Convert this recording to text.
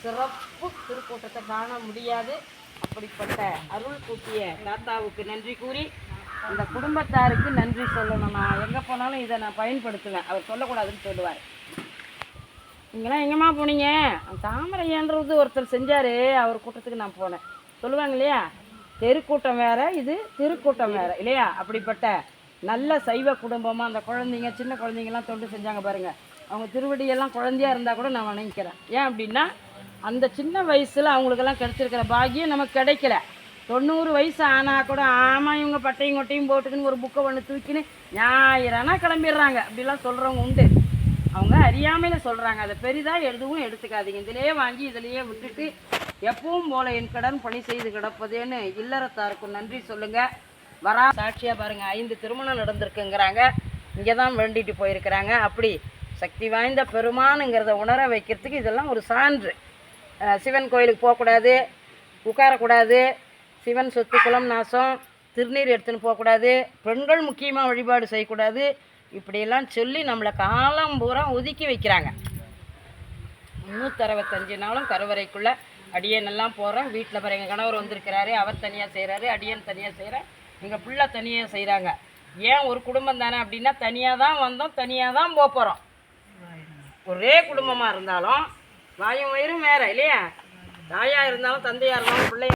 சிறப்பு திருக்கூட்டத்தை காண முடியாது. அப்படிப்பட்ட அருள் கூட்டிய தாத்தாவுக்கு நன்றி கூறி அந்த குடும்பத்தாருக்கு நன்றி சொல்லணும். நான் எங்கே போனாலும் இதை நான் பயன்படுத்துவேன். அவர் சொல்லக்கூடாதுன்னு சொல்லுவார். நீங்களாம் எங்கேம்மா போனீங்க? தாமரையன்றது ஒருத்தர் செஞ்சார், அவர் கூட்டத்துக்கு நான் போனேன் சொல்லுவாங்க இல்லையா. தெருக்கூட்டம் வேறு, இது திருக்கூட்டம் வேறு இல்லையா. அப்படிப்பட்ட நல்ல சைவ குடும்பமாக அந்த குழந்தைங்க, சின்ன குழந்தைங்கள்லாம் தொண்டு செஞ்சாங்க பாருங்கள். அவங்க திருவடியெல்லாம் குழந்தையாக இருந்தால் கூட நான் வணங்கிக்கிறேன். ஏன் அப்படின்னா அந்த சின்ன வயசில் அவங்களுக்கெல்லாம் கிடச்சிருக்கிற பாக்கியம் நமக்கு கிடைக்கல. 90 வயசு ஆனால் கூட ஆமாம் இவங்க பட்டையும் கொட்டையும் போட்டுக்குன்னு ஒரு புக்கை ஒன்று தூக்கின்னு ஞாயிறானா கிளம்பிடுறாங்க. அப்படிலாம் சொல்கிறவங்க உண்டு. அவங்க அறியாமையில் சொல்கிறாங்க. அதை பெரிதாக எதுவும் எடுத்துக்காதீங்க. இதிலேயே வாங்கி இதிலேயே விட்டுட்டு எப்பவும் போல என் கடன் பணி செய்து கிடப்பதேன்னு இல்லறத்தாருக்கும் நன்றி சொல்லுங்கள். வரா சாட்சியாக பாருங்கள், 5 திருமணம் நடந்திருக்குங்கிறாங்க. இங்கே தான் வேண்டிட்டு போயிருக்கிறாங்க. அப்படி சக்தி வாய்ந்த பெருமானுங்கிறத உணர வைக்கிறதுக்கு இதெல்லாம் ஒரு சான்று. சிவன் கோயிலுக்கு போகக்கூடாது, உட்காரக்கூடாது, சிவன் சொத்து குலம் நாசம், திருநீர் எடுத்துன்னு போகக்கூடாது, பெண்கள் முக்கியமாக வழிபாடு செய்யக்கூடாது, இப்படியெல்லாம் சொல்லி நம்மளை காலம் பூரா ஒதுக்கி வைக்கிறாங்க. 365 நாளும் கருவறைக்குள்ளே அடியனெல்லாம் போகிறோம். வீட்டில் பாரு எங்கள் கணவர் வந்திருக்கிறாரு, அவர் தனியாக செய்கிறாரு, அடியன் தனியாக செய்கிறேன், எங்கள் பிள்ளை தனியாக செய்கிறாங்க. ஏன் ஒரு குடும்பம் தானே அப்படின்னா தனியாக தான் வந்தோம், தனியாக தான் போகிறோம். ஒரே குடும்பமாக இருந்தாலும் வாயும் வயிறும் வேறு இல்லையா. தாயாக இருந்தாலும் தந்தையாக இருந்தாலும் பிள்ளை